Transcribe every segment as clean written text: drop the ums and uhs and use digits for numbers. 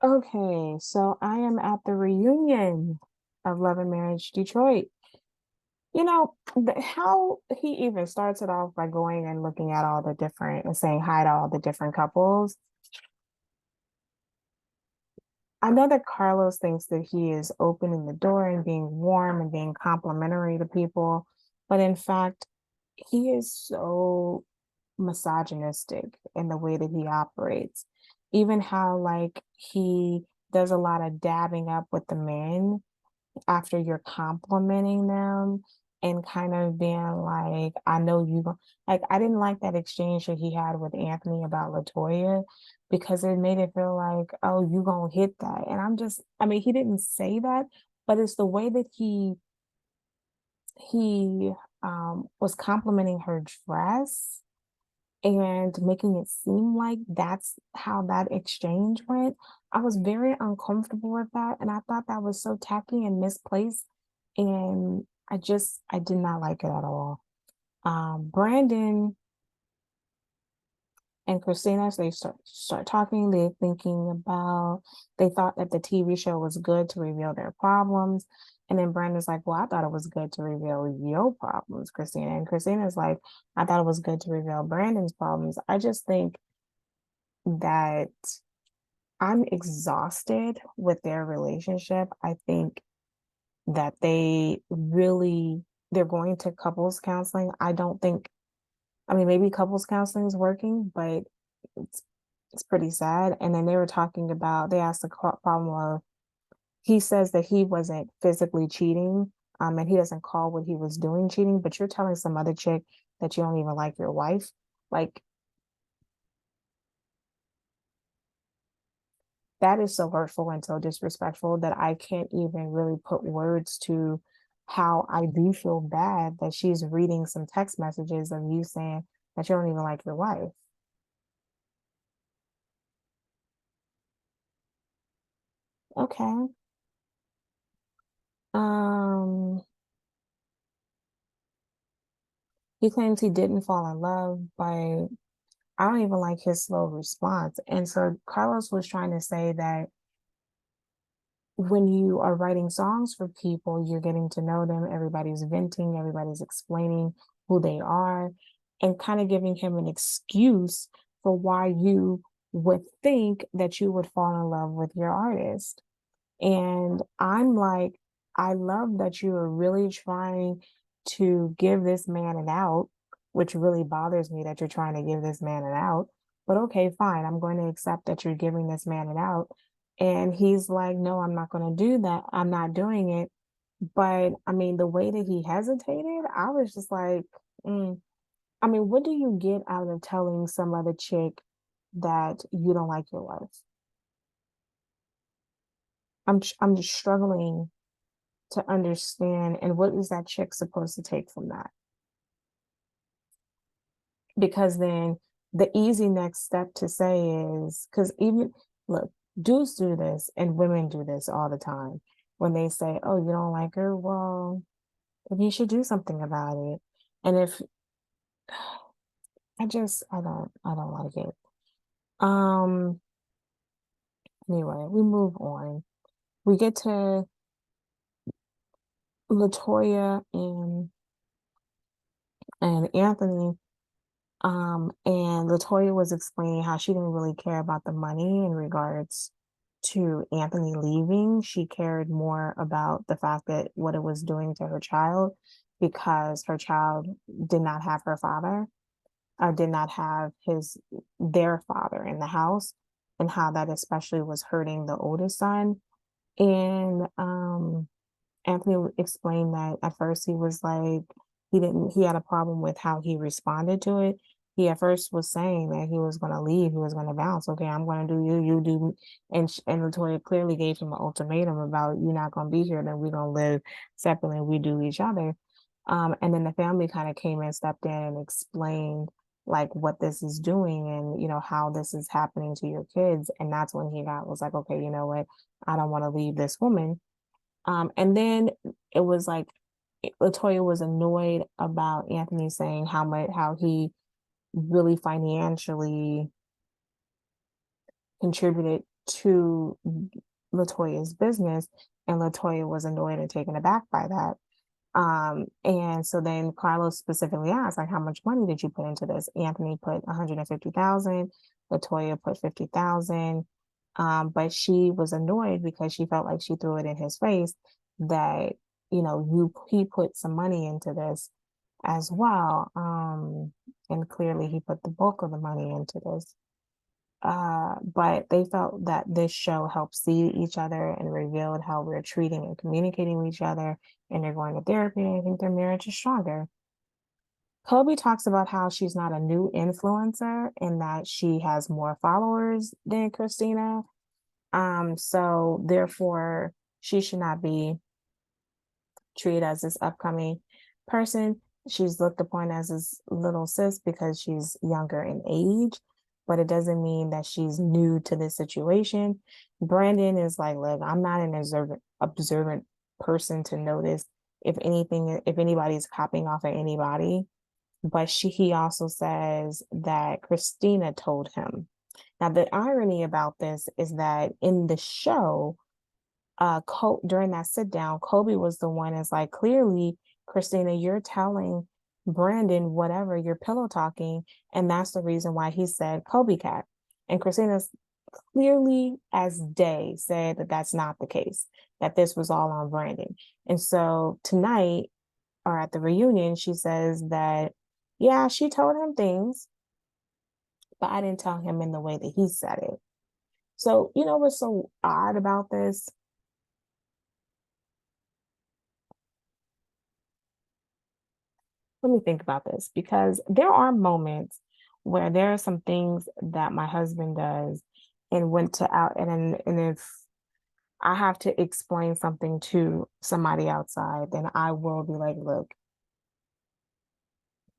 Okay, so I am at the reunion of Love and Marriage Detroit. How he even starts it off by going and looking at all the different and saying hi to all the different couples. I know that Carlos thinks that he is opening the door and being warm and being complimentary to people, but in fact, he is so misogynistic in the way that he operates. Even how, like, he does a lot of dabbing up with the men after you're complimenting them and kind of being like, I know you like I didn't like that exchange that he had with Anthony about Latoya because it made it feel like, oh, you gonna hit that. And I mean, he didn't say that, but it's the way that he was complimenting her dress and making it seem like that's how that exchange went. I was very uncomfortable with that, and I thought that was so tacky and misplaced, and I did not like it at all. Brandon and Christina, so they start talking. They thought that the TV show was good to reveal their problems. And then Brandon's like, well, I thought it was good to reveal your problems, Christina. And Christina's like, I thought it was good to reveal Brandon's problems. I just think that I'm exhausted with their relationship. I think that they're going to couples counseling. I don't think, I mean, maybe couples counseling is working, but it's it's pretty sad. And then they asked the problem of, he says that he wasn't physically cheating, and he doesn't call what he was doing cheating, but you're telling some other chick that you don't even like your wife. Like, that is so hurtful and so disrespectful that I can't even really put words to how I do feel bad that she's reading some text messages of you saying that you don't even like your wife. Okay. Um, he claims he didn't fall in love, but I don't even like his slow response. And so Carlos was trying to say that when you are writing songs for people, you're getting to know them. Everybody's venting, everybody's explaining who they are, and kind of giving him an excuse for why you would think that you would fall in love with your artist. And I'm like, I love that you are really trying to give this man an out, which really bothers me that you're trying to give this man an out. But okay, fine. I'm going to accept that you're giving this man an out. And he's like, no, I'm not going to do that. I'm not doing it. But I mean, the way that he hesitated, I was just like, mm. I mean, what do you get out of telling some other chick that you don't like your wife? I'm just struggling to understand, and what is that chick supposed to take from that? Because then the easy next step to say is, because even look, dudes do this and women do this all the time. When they say, oh, you don't like her, well, then you should do something about it. And if I don't like it. um anyway, we move on. We get to Latoya and Anthony. And Latoya was explaining how she didn't really care about the money in regards to Anthony leaving. She cared more about the fact that what it was doing to her child, because her child did not have her father, or did not have their father in the house, and how that especially was hurting the oldest son. And Anthony explained that at first he was like, he had a problem with how he responded to it. He at first was saying that he was going to leave, he was going to bounce. Okay, I'm going to do you, you do me. And Latoya clearly gave him an ultimatum about, you're not going to be here, then we're going to live separately and we do each other. And then the family kind of came and stepped in and explained like what this is doing, and how this is happening to your kids. And that's when was like, okay, you know what, I don't want to leave this woman. And then it was like Latoya was annoyed about Anthony saying how he really financially contributed to LaToya's business, and LaToya was annoyed and taken aback by that. And so then Carlos specifically asked, like, how much money did you put into this? Anthony put 150,000, LaToya put 50,000. But she was annoyed because she felt like she threw it in his face that, he put some money into this as well. And clearly he put the bulk of the money into this. But they felt that this show helped see each other and revealed how we're treating and communicating with each other, and they're going to therapy, and I think their marriage is stronger. Kobe talks about how she's not a new influencer and that she has more followers than Christina. So therefore she should not be treated as this upcoming person. She's looked upon as this little sis because she's younger in age, but it doesn't mean that she's new to this situation. Brandon is like, look, I'm not an observant person to notice if anybody's copying off of anybody. But he also says that Christina told him. Now, the irony about this is that in the show, during that sit down, Kobe was the one that's like, clearly, Christina, you're telling Brandon whatever, you're pillow talking, and that's the reason why he said Kobe cat. And Christina's clearly as day said that that's not the case, that this was all on Brandon. And so tonight, or at the reunion, she says that, yeah, she told him things, but I didn't tell him in the way that he said it. So, what's so odd about this? Let me think about this, because there are moments where there are some things that my husband does and went to out and if I have to explain something to somebody outside, then I will be like, look,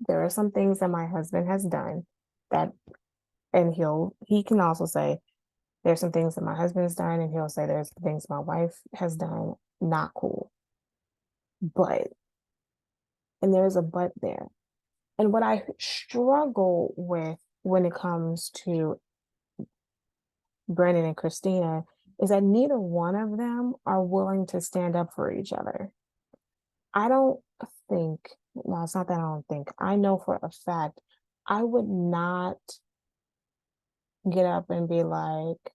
there are some things that my husband has done that, and he can also say there's some things that my husband has done, and he'll say there's things my wife has done not cool. But, and there's a but there. And what I struggle with when it comes to Brandon and Christina is that neither one of them are willing to stand up for each other. I don't think, no, it's not that I don't think, I know for a fact, I would not get up and be like,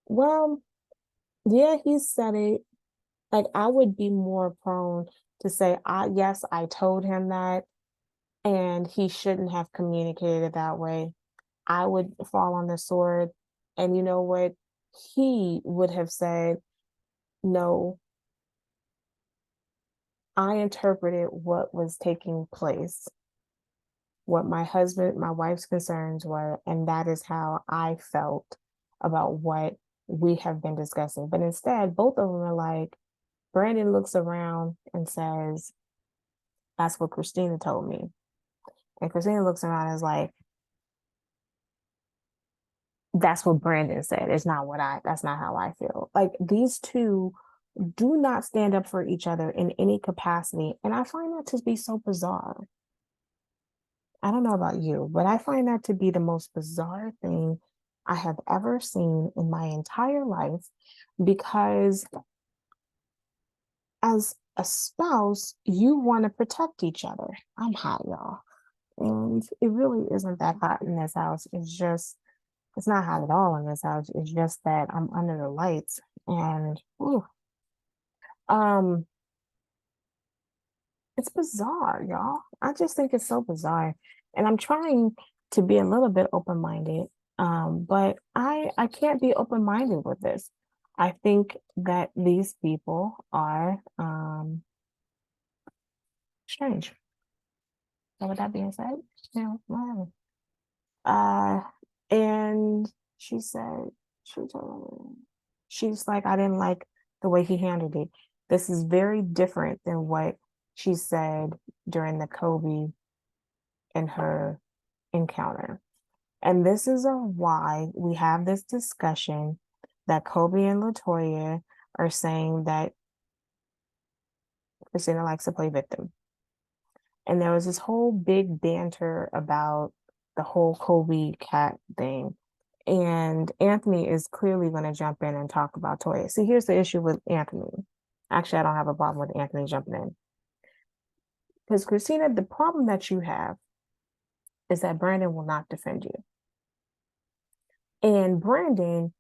well, yeah, he said it. Like, I would be more prone to say, yes, I told him that, and he shouldn't have communicated it that way. I would fall on the sword. And you know what? He would have said, no, I interpreted what was taking place, what my wife's concerns were, and that is how I felt about what we have been discussing. But instead, both of them are like, Brandon looks around and says, that's what Christina told me. And Christina looks around and is like, that's what Brandon said. That's not how I feel. Like, these two do not stand up for each other in any capacity. And I find that to be so bizarre. I don't know about you, but I find that to be the most bizarre thing I have ever seen in my entire life, because as a spouse, you want to protect each other. I'm hot, y'all. And it really isn't that hot in this house. It's not hot at all in this house. It's just that I'm under the lights and um it's bizarre, y'all. I just think it's so bizarre. And I'm trying to be a little bit open-minded. But I can't be open-minded with this. I think that these people are strange. So with that being said, whatever. Uh, and she said, she told me, she's like, I didn't like the way he handled it. This is very different than what she said during the Kobe and her encounter. And this is why we have this discussion that Kobe and LaToya are saying that Christina likes to play victim. And there was this whole big banter about the whole Kobe cat thing. And Anthony is clearly going to jump in and talk about Toya. See, here's the issue with Anthony. Actually, I don't have a problem with Anthony jumping in. Because Christina, the problem that you have is that Brandon will not defend you. And Brandon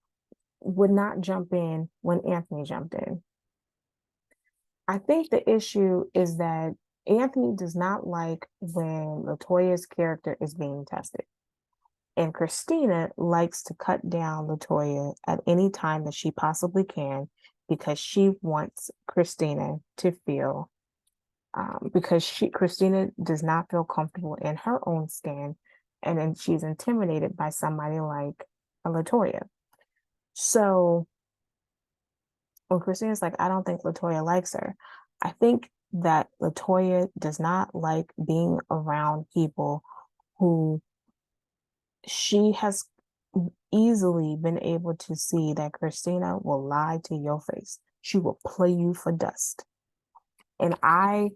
would not jump in when Anthony jumped in. I think the issue is that Anthony does not like when Latoya's character is being tested. And Christina likes to cut down Latoya at any time that she possibly can because she wants Christina to feel, because Christina does not feel comfortable in her own skin, and then she's intimidated by somebody like a Latoya. So when Christina's like, I don't think Latoya likes her, I think that Latoya does not like being around people who she has easily been able to see that Christina will lie to your face. She will play you for dust. And I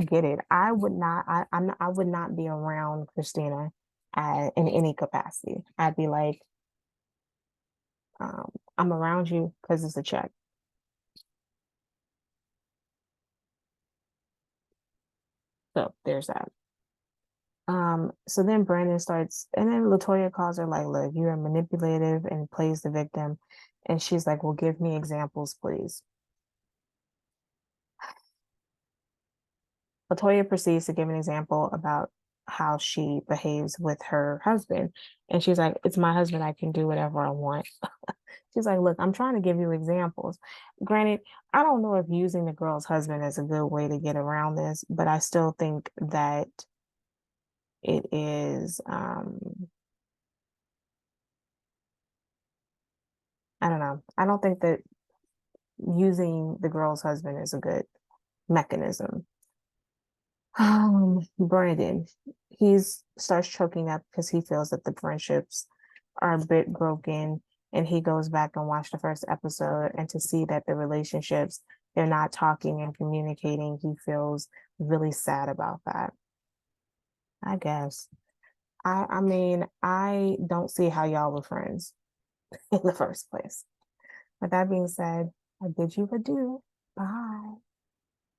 get it. I would not I would not be around Christina in any capacity. I'd be like, I'm around you because it's a check. So there's that. So then Brandon starts, and then Latoya calls her like, look, you're manipulative, and plays the victim. And she's like, well, give me examples, please. Latoya proceeds to give an example about how she behaves with her husband. And she's like, it's my husband. I can do whatever I want. She's like, look, I'm trying to give you examples. Granted, I don't know if using the girl's husband is a good way to get around this, but I still think that it is, I don't know. I don't think that using the girl's husband is a good mechanism. Brandon, he's starts choking up because he feels that the friendships are a bit broken, and he goes back and watch the first episode, and to see that the relationships, they're not talking and communicating, he feels really sad about that. I guess. I mean, I don't see how y'all were friends in the first place. With that being said, I bid you adieu. Bye.